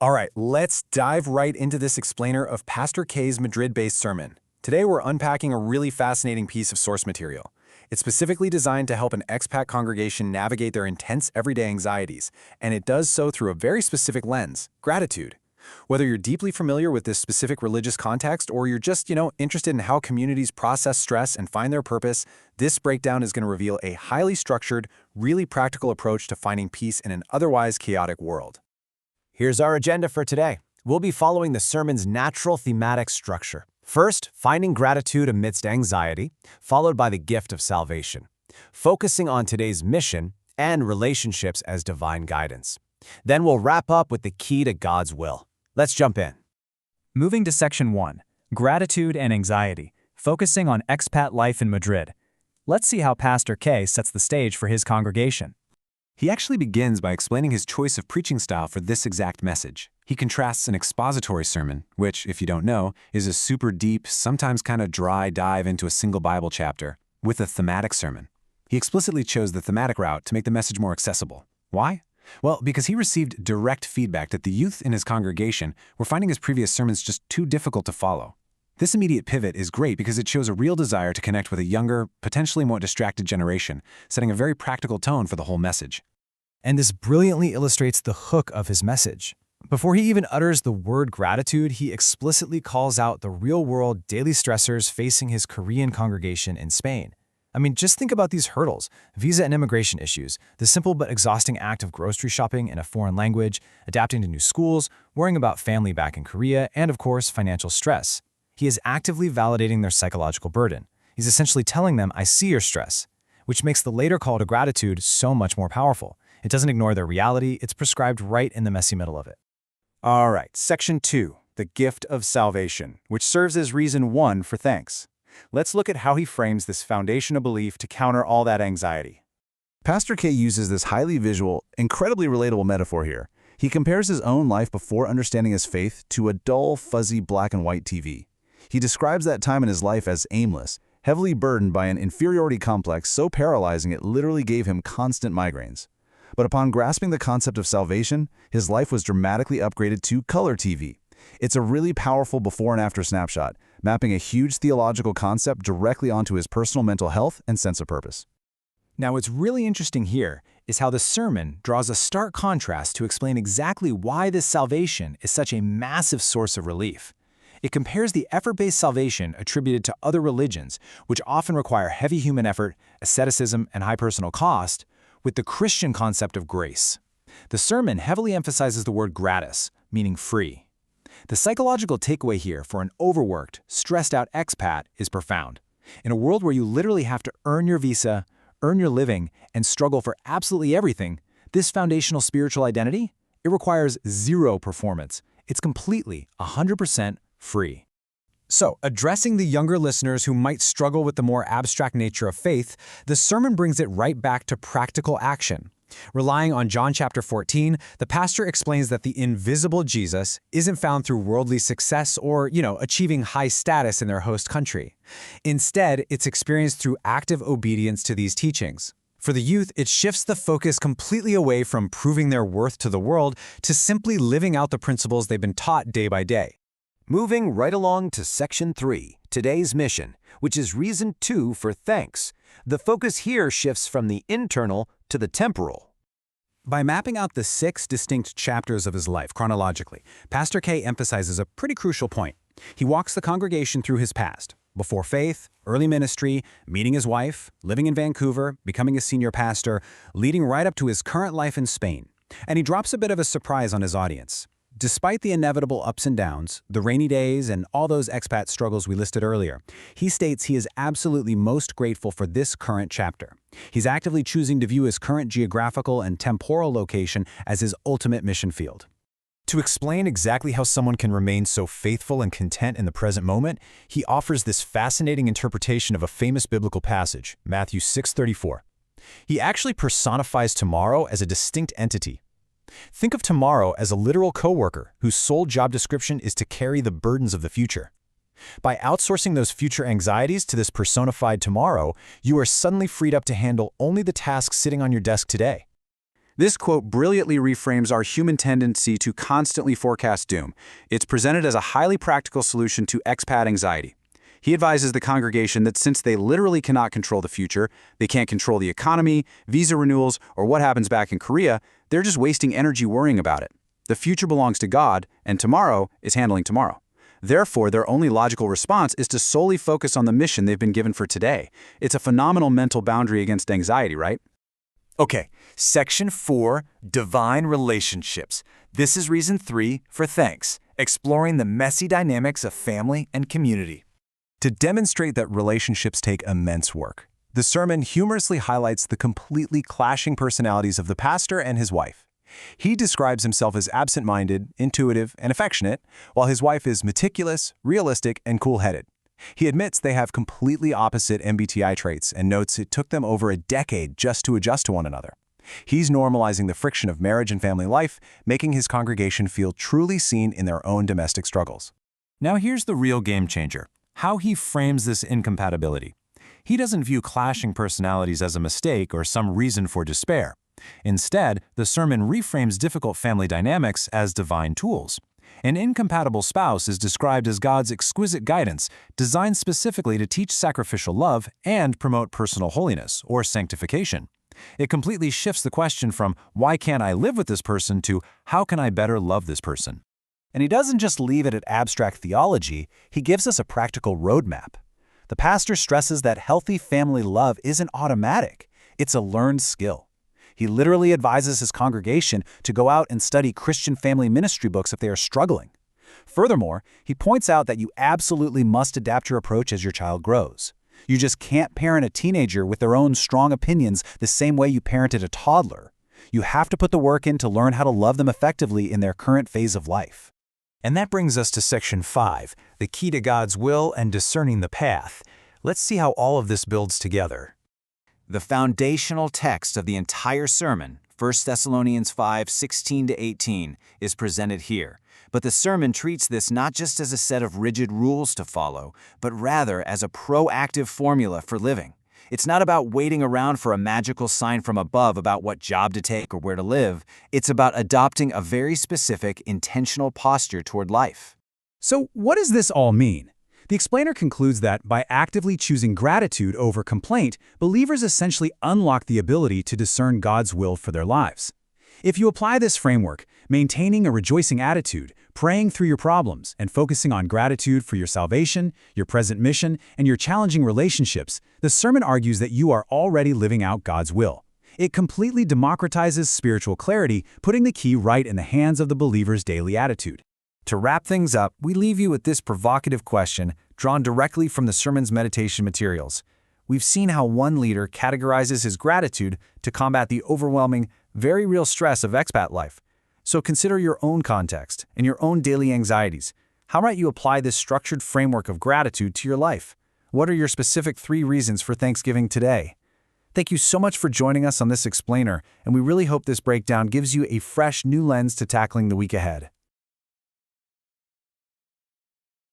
All right, let's dive right into this explainer of Pastor K's Madrid-based sermon. Today we're unpacking a really fascinating piece of source material. It's specifically designed to help an expat congregation navigate their intense everyday anxieties, and it does so through a very specific lens: gratitude. Whether you're deeply familiar with this specific religious context or you're just, interested in how communities process stress and find their purpose, this breakdown is going to reveal a highly structured, really practical approach to finding peace in an otherwise chaotic world. Here's our agenda for today. We'll be following the sermon's natural thematic structure. First, finding gratitude amidst anxiety, followed by the gift of salvation, focusing on today's mission and relationships as divine guidance. Then we'll wrap up with the key to God's will. Let's jump in. Moving to Section 1, Gratitude and Anxiety, focusing on expat life in Madrid. Let's see how Pastor K sets the stage for his congregation. He actually begins by explaining his choice of preaching style for this exact message. He contrasts an expository sermon, which, if you don't know, is a super deep, sometimes kind of dry dive into a single Bible chapter, with a thematic sermon. He explicitly chose the thematic route to make the message more accessible. Why? Well, because he received direct feedback that the youth in his congregation were finding his previous sermons just too difficult to follow. This immediate pivot is great because it shows a real desire to connect with a younger, potentially more distracted generation, setting a very practical tone for the whole message. And this brilliantly illustrates the hook of his message. Before he even utters the word gratitude, he explicitly calls out the real-world daily stressors facing his Korean congregation in Spain. I mean, just think about these hurdles: visa and immigration issues, the simple but exhausting act of grocery shopping in a foreign language, adapting to new schools, worrying about family back in Korea, and of course, financial stress. He is actively validating their psychological burden. He's essentially telling them, "I see your stress," which makes the later call to gratitude so much more powerful. It doesn't ignore their reality, it's prescribed right in the messy middle of it. All right, Section 2, the gift of salvation, which serves as reason 1 for thanks. Let's look at how he frames this foundation of belief to counter all that anxiety. Pastor K uses this highly visual, incredibly relatable metaphor here. He compares his own life before understanding his faith to a dull, fuzzy black and white TV. He describes that time in his life as aimless, heavily burdened by an inferiority complex so paralyzing it literally gave him constant migraines. But upon grasping the concept of salvation, his life was dramatically upgraded to color TV. It's a really powerful before and after snapshot, mapping a huge theological concept directly onto his personal mental health and sense of purpose. Now, what's really interesting here is how the sermon draws a stark contrast to explain exactly why this salvation is such a massive source of relief. It compares the effort-based salvation attributed to other religions, which often require heavy human effort, asceticism, and high personal cost, with the Christian concept of grace. The sermon heavily emphasizes the word gratis, meaning free. The psychological takeaway here for an overworked, stressed-out expat is profound. In a world where you literally have to earn your visa, earn your living, and struggle for absolutely everything, this foundational spiritual identity, it requires zero performance. It's completely, 100% free. So, addressing the younger listeners who might struggle with the more abstract nature of faith, the sermon brings it right back to practical action. Relying on John chapter 14, the pastor explains that the invisible Jesus isn't found through worldly success or, achieving high status in their host country. Instead, it's experienced through active obedience to these teachings. For the youth, it shifts the focus completely away from proving their worth to the world to simply living out the principles they've been taught day by day. Moving right along to Section 3, today's mission, which is reason 2 for thanks. The focus here shifts from the internal to the temporal. By mapping out the 6 distinct chapters of his life chronologically, Pastor K emphasizes a pretty crucial point. He walks the congregation through his past: before faith, early ministry, meeting his wife, living in Vancouver, becoming a senior pastor, leading right up to his current life in Spain. And he drops a bit of a surprise on his audience. Despite the inevitable ups and downs, the rainy days, and all those expat struggles we listed earlier, he states he is absolutely most grateful for this current chapter. He's actively choosing to view his current geographical and temporal location as his ultimate mission field. To explain exactly how someone can remain so faithful and content in the present moment, he offers this fascinating interpretation of a famous biblical passage, Matthew 6:34. He actually personifies tomorrow as a distinct entity. Think of tomorrow as a literal coworker whose sole job description is to carry the burdens of the future. By outsourcing those future anxieties to this personified tomorrow, you are suddenly freed up to handle only the tasks sitting on your desk today. This quote brilliantly reframes our human tendency to constantly forecast doom. It's presented as a highly practical solution to expat anxiety. He advises the congregation that since they literally cannot control the future, they can't control the economy, visa renewals, or what happens back in Korea, they're just wasting energy worrying about it. The future belongs to God, and tomorrow is handling tomorrow. Therefore, their only logical response is to solely focus on the mission they've been given for today. It's a phenomenal mental boundary against anxiety, right? Okay, Section 4, Divine Relationships. This is reason 3 for thanks, exploring the messy dynamics of family and community. To demonstrate that relationships take immense work, the sermon humorously highlights the completely clashing personalities of the pastor and his wife. He describes himself as absent-minded, intuitive, and affectionate, while his wife is meticulous, realistic, and cool-headed. He admits they have completely opposite MBTI traits and notes it took them over a decade just to adjust to one another. He's normalizing the friction of marriage and family life, making his congregation feel truly seen in their own domestic struggles. Now here's the real game changer: how he frames this incompatibility. He doesn't view clashing personalities as a mistake or some reason for despair. Instead, the sermon reframes difficult family dynamics as divine tools. An incompatible spouse is described as God's exquisite guidance, designed specifically to teach sacrificial love and promote personal holiness or sanctification. It completely shifts the question from "why can't I live with this person" to "how can I better love this person?" And he doesn't just leave it at abstract theology, he gives us a practical roadmap. The pastor stresses that healthy family love isn't automatic, it's a learned skill. He literally advises his congregation to go out and study Christian family ministry books if they are struggling. Furthermore, he points out that you absolutely must adapt your approach as your child grows. You just can't parent a teenager with their own strong opinions the same way you parented a toddler. You have to put the work in to learn how to love them effectively in their current phase of life. And that brings us to Section 5, the key to God's will and discerning the path. Let's see how all of this builds together. The foundational text of the entire sermon, 1 Thessalonians 5:16-18, is presented here. But the sermon treats this not just as a set of rigid rules to follow, but rather as a proactive formula for living. It's not about waiting around for a magical sign from above about what job to take or where to live. It's about adopting a very specific, intentional posture toward life. So what does this all mean? The explainer concludes that by actively choosing gratitude over complaint, believers essentially unlock the ability to discern God's will for their lives. If you apply this framework, maintaining a rejoicing attitude, praying through your problems, and focusing on gratitude for your salvation, your present mission, and your challenging relationships, the sermon argues that you are already living out God's will. It completely democratizes spiritual clarity, putting the key right in the hands of the believer's daily attitude. To wrap things up, we leave you with this provocative question drawn directly from the sermon's meditation materials. We've seen how one leader categorizes his gratitude to combat the overwhelming, very real stress of expat life. So consider your own context and your own daily anxieties. How might you apply this structured framework of gratitude to your life? What are your specific 3 reasons for Thanksgiving today? Thank you so much for joining us on this explainer, and we really hope this breakdown gives you a fresh new lens to tackling the week ahead.